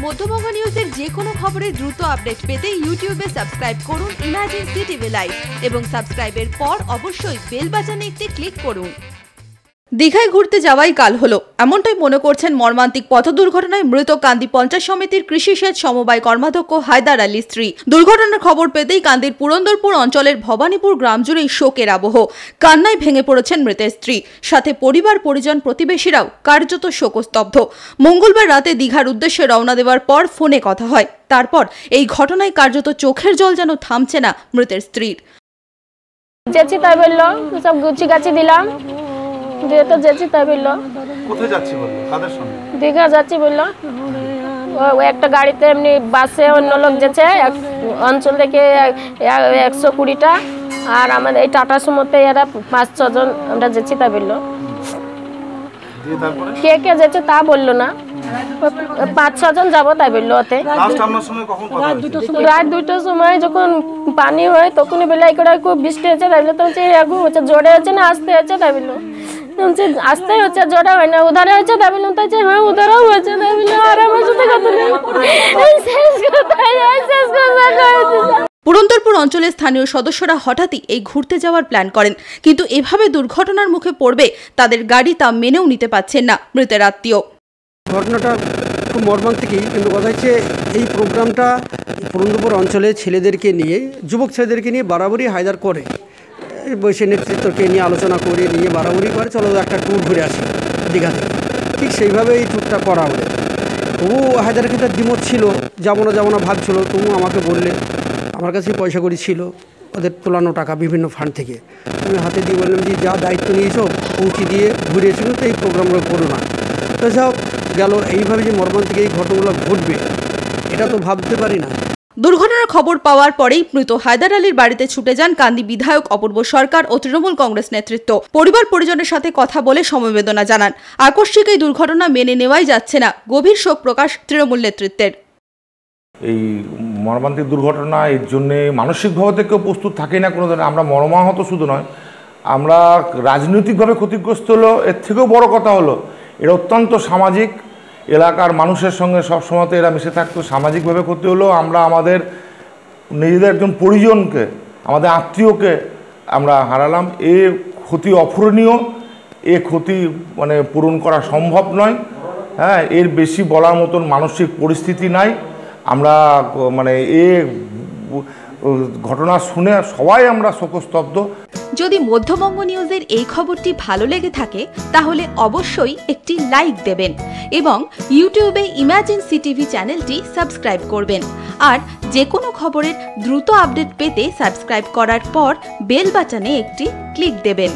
মধ্যবঙ্গ নিউজের যে কোনো খবরের দ্রুত আপডেট পেতে ইউটিউবে সাবস্ক্রাইব করুন ইমার্জেন্সি টিভি লাইভ এবং সাবস্ক্রাইবের পর অবশ্যই বেল বাটনে একটি ক্লিক করুন। দীঘায় ঘুরতে যাওয়াই কাল হলো, এমনটাই মনে করছেন মর্মান্তিক পথ দুর্ঘটনায় মৃত কান্দি পঞ্চায়েত সমিতির কৃষি সেচ সমবায় কর্মাধ্যক্ষ হায়দার আলীর স্ত্রী। দুর্ঘটনার খবর পেতেই কান্দির পুরন্দরপুর অঞ্চলের ভবানীপুর গ্রাম জুড়েই শোকের আবহ। কান্নায় ভেঙে পড়েছেন মৃতের স্ত্রী, সাথে পরিবার পরিজন প্রতিবেশীরাও কার্যত শোকস্তব্ধ। মঙ্গলবার রাতে দীঘার উদ্দেশ্যে রওনা দেওয়ার পর ফোনে কথা হয়, তারপর এই ঘটনায় কার্যত চোখের জল যেন থামছে না মৃতের স্ত্রীর। যেছি তাই বললো, সব গুছি গাছি দিলাম, দিয়ে তো যেছি তাই বললো। কোথায় যাচ্ছি বললো? কাদের সঙ্গে? দীঘা যাচ্ছি বললো। ও একটা গাড়িতে এমনি বাসে অন্য লোক যেছে অঞ্চল থেকে 120টা, আর আমাদের এই টাটা সুমোতে এরা 5-6 জন আমরা যেছি তাই বললো। কে কে যেছে তা বললো না, 5-6 জন যাবো তাই বললো। ওতে রাত 2টার সময় যখন পানি হয় তখনই বেলা করে খুব বৃষ্টি হয়েছে তাই বললো। তো জোরে হচ্ছে না আসতে হচ্ছে তাই বললো। আসতে হচ্ছে জোরে হয় না, উধারে হচ্ছে তাই বললাম। তাই হ্যাঁ উধারেও হয়েছে তাই বললো। আর আমার সাথে কথা নেই। পুরন্দরপুর অঞ্চলের স্থানীয় সদস্যরা হঠাৎই এই ঘুরতে যাওয়ার প্ল্যান করেন, কিন্তু এভাবে দুর্ঘটনার মুখে পড়বে তাদের গাড়ি তা মেনেও নিতে পারছেন না মৃতের আত্মীয়। ঘটনাটা খুব মর্মান্তিকই, কিন্তু কথা হচ্ছে এই প্রোগ্রামটা পুরন্দরপুর অঞ্চলের ছেলেদেরকে নিয়ে, যুবক ছেলেদেরকে নিয়ে বাড়াবাড়ি হায়দার করে, বয়সী নেতৃত্বকে নিয়ে আলোচনা করে নিয়ে বাড়াবাড়ি করে চলো একটা ট্যুর ঘুরে আসি দীঘাতে। ঠিক সেইভাবে এই ট্যুরটা করা হলো। তবু হায়দারের ক্ষেত্রে দ্বিমত ছিল, যাবো না ভাবছিল। তবু আমাকে বললে, আমার কাছে পয়সা করি ছিল ওদের তোলানো টাকা বিভিন্ন ফান্ড থেকে, আমি হাতে দিয়ে বললাম যে যা দায়িত্ব নিয়েছো পৌঁছে দিয়ে ঘুরে এসে তো এই প্রোগ্রামগুলো করো না। তো সব গেল। এইভাবে যে মর্মান্তিক এই ঘটনাগুলো ঘটবে এটা তো ভাবতে পারি না। দুর্ঘটনার খবর পাওয়ার পরেই মৃত হায়দার আলীর বাড়িতে ছুটে যান কান্দি বিধায়ক অপূর্ব সরকার ও তৃণমূল কংগ্রেস নেতৃত্ব। পরিবার পরিজনের সাথে কথা বলে সমবেদনা জানান। আকস্মিক এই দুর্ঘটনা মেনে নেওয়াই যাচ্ছে না, গভীর শোক প্রকাশ তৃণমূল নেতৃত্বের। এই মর্মান্তিক দুর্ঘটনা এর জন্যে মানসিকভাবে কেউ প্রস্তুত থাকে না কোনো ধরনের। আমরা মর্মাহত শুধু নয়, আমরা রাজনৈতিকভাবে ক্ষতিগ্রস্ত হলো। এর থেকেও বড় কথা হলো এটা অত্যন্ত সামাজিক, এলাকার মানুষের সঙ্গে সবসময় এরা মিশে থাকতো, সামাজিকভাবে ক্ষতি হলো। আমরা আমাদের নিজেদের একজন পরিজনকে, আমাদের আত্মীয়কে আমরা হারালাম। এ ক্ষতি অপূরণীয়, এ ক্ষতি পূরণ করা সম্ভব নয়। হ্যাঁ, এর বেশি বলার মতন মানসিক পরিস্থিতি নাই। আমরা এ ঘটনা শুনে সবাই আমরা শোকস্তব্ধ। যদি মধ্যবঙ্গ নিউজের এই খবরটি ভালো লেগে থাকে তাহলে অবশ্যই একটি লাইক দেবেন এবং ইউটিউবে ইমার্জেন্সি টিভি চ্যানেলটি সাবস্ক্রাইব করবেন। আর যে কোনো খবরের দ্রুত আপডেট পেতে সাবস্ক্রাইব করার পর বেল বাটনে একটি ক্লিক দেবেন।